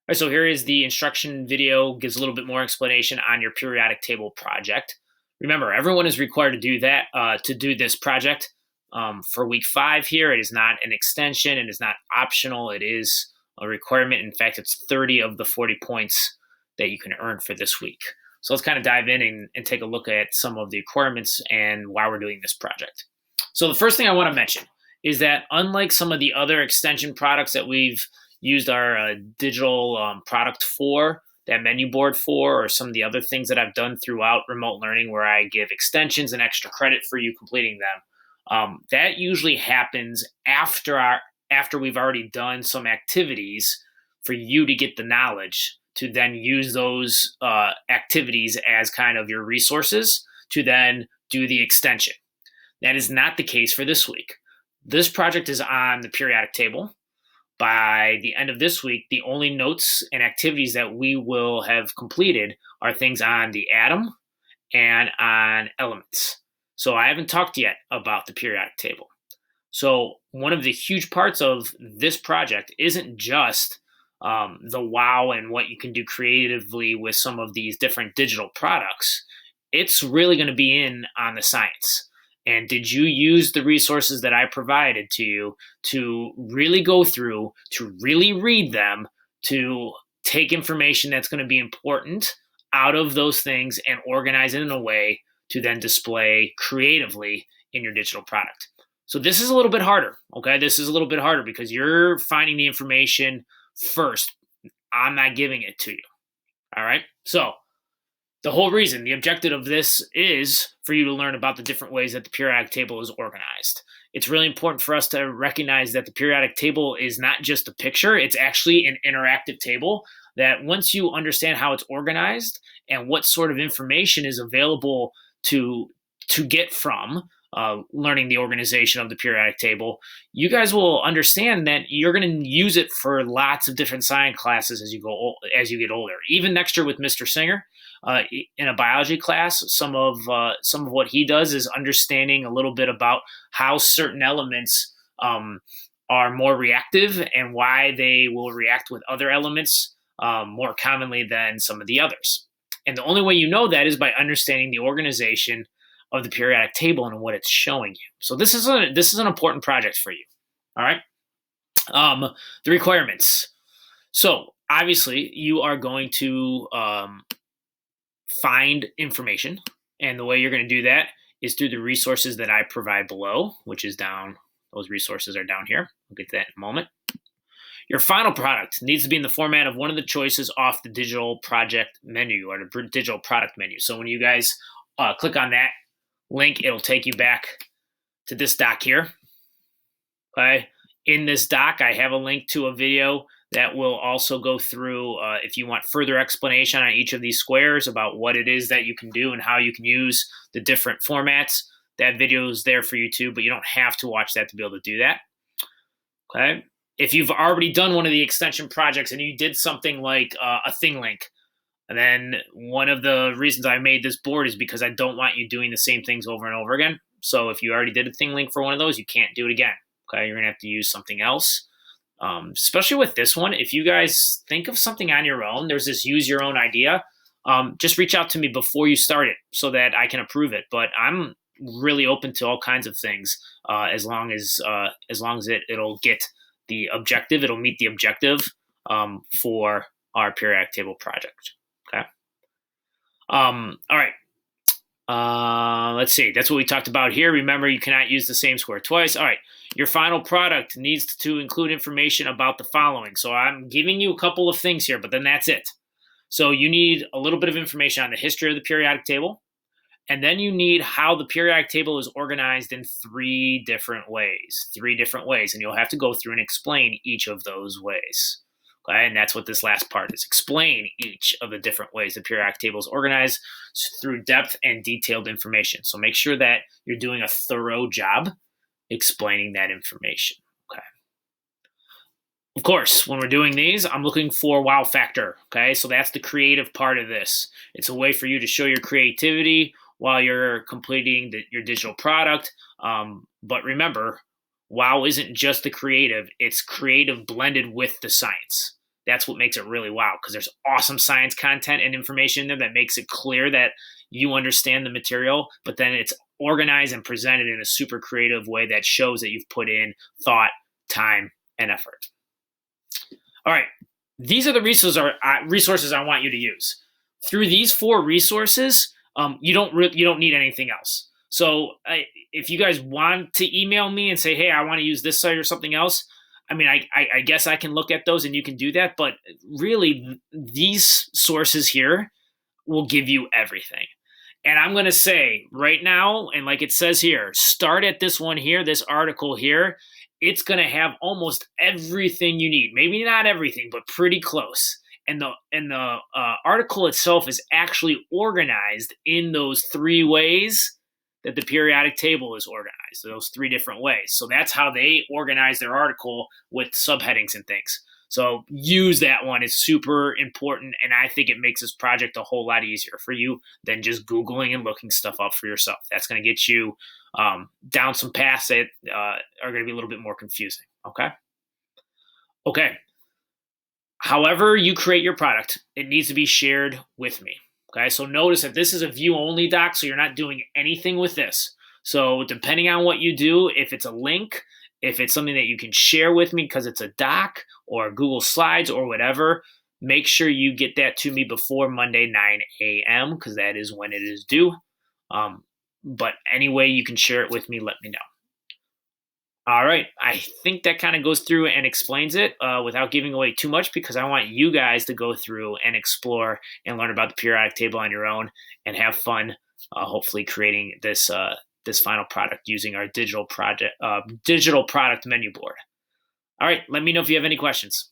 All right, so here is the instruction video, gives a little bit more explanation on your periodic table project. Remember, everyone is required to do that, to do this project. For week 5 here, it is not an extension, it is not optional, it is a requirement. In fact, it's 30 of the 40 points that you can earn for this week. So let's kind of dive in and take a look at some of the requirements and why we're doing this project. So the first thing I want to mention is that unlike some of the other extension products that we've used our digital product for, that menu board for, or some of the other things that I've done throughout remote learning where I give extensions and extra credit for you completing them. That usually happens after we've already done some activities for you to get the knowledge to then use those activities as kind of your resources to then do the extension. That is not the case for this week. This project is on the periodic table. By the end of this week, the only notes and activities that we will have completed are things on the atom and on elements. So I haven't talked yet about the periodic table. So one of the huge parts of this project isn't just the wow and what you can do creatively with some of these different digital products. It's really going to be in on the science. And did you use the resources that I provided to you to really go through, to really read them, to take information that's going to be important out of those things and organize it in a way to then display creatively in your digital product? So this is a little bit harder, okay? This is a little bit harder because you're finding the information first. I'm not giving it to you, all right? So the whole reason, the objective of this is for you to learn about the different ways that the periodic table is organized. It's really important for us to recognize that the periodic table is not just a picture, it's actually an interactive table that once you understand how it's organized and what sort of information is available to get from learning the organization of the periodic table, you guys will understand that you're going to use it for lots of different science classes as you get older. Even next year with Mr. Singer, in a biology class, some of what he does is understanding a little bit about how certain elements are more reactive and why they will react with other elements more commonly than some of the others. And the only way you know that is by understanding the organization of the periodic table and what it's showing you. So this is an important project for you. All right. The requirements. So obviously you are going to find information, and the way you're going to do that is through the resources that I provide below, which is down. Those resources are down here. We'll get to that in a moment. Your final product needs to be in the format of one of the choices off the digital project menu or the digital product menu. So when you guys click on that link, it'll take you back to this doc here. Okay. In this doc, I have a link to a video that will also go through if you want further explanation on each of these squares about what it is that you can do and how you can use the different formats. That video is there for you too, but you don't have to watch that to be able to do that. Okay. If you've already done one of the extension projects and you did something like a ThingLink, and then one of the reasons I made this board is because I don't want you doing the same things over and over again. So if you already did a ThingLink for one of those, you can't do it again. Okay, you're gonna have to use something else. Especially with this one, if you guys think of something on your own, there's this use your own idea. Just reach out to me before you start it so that I can approve it. But I'm really open to all kinds of things as long as it'll get the objective, it'll meet the objective for our periodic table project. Okay. All right. Let's see. That's what we talked about here. Remember, you cannot use the same square twice. All right. Your final product needs to include information about the following. So I'm giving you a couple of things here, but then that's it. So you need a little bit of information on the history of the periodic table. And then you need how the periodic table is organized in three different ways. And you'll have to go through and explain each of those ways. Okay, and that's what this last part is. Explain each of the different ways the periodic table is organized through depth and detailed information. So make sure that you're doing a thorough job explaining that information. Okay. Of course, when we're doing these, I'm looking for wow factor. Okay, so that's the creative part of this. It's a way for you to show your creativity while you're completing your digital product. But remember, wow isn't just the creative, it's creative blended with the science. That's what makes it really wow, because there's awesome science content and information in there that makes it clear that you understand the material, but then it's organized and presented in a super creative way that shows that you've put in thought, time, and effort. All right, these are the resources I want you to use. Through these 4 resources, you don't need anything else. So if you guys want to email me and say, hey, I want to use this site or something else, I mean, I guess I can look at those and you can do that. But really, these sources here will give you everything. And I'm going to say right now, and like it says here, start at this one here, this article here. It's going to have almost everything you need. Maybe not everything, but pretty close. And the article itself is actually organized in those 3 ways that the periodic table is organized, those 3 different ways. So that's how they organize their article with subheadings and things. So use that one. It's super important, and I think it makes this project a whole lot easier for you than just Googling and looking stuff up for yourself. That's going to get you down some paths that are going to be a little bit more confusing, okay? Okay. However you create your product, it needs to be shared with me. Okay, so notice that this is a view-only doc, so you're not doing anything with this. So depending on what you do, if it's a link, if it's something that you can share with me because it's a doc or Google Slides or whatever, make sure you get that to me before Monday 9 a.m. because that is when it is due. But anyway, you can share it with me, let me know. All right, I think that kind of goes through and explains it without giving away too much, because I want you guys to go through and explore and learn about the periodic table on your own and have fun, hopefully creating this final product using our digital product menu board. All right, let me know if you have any questions.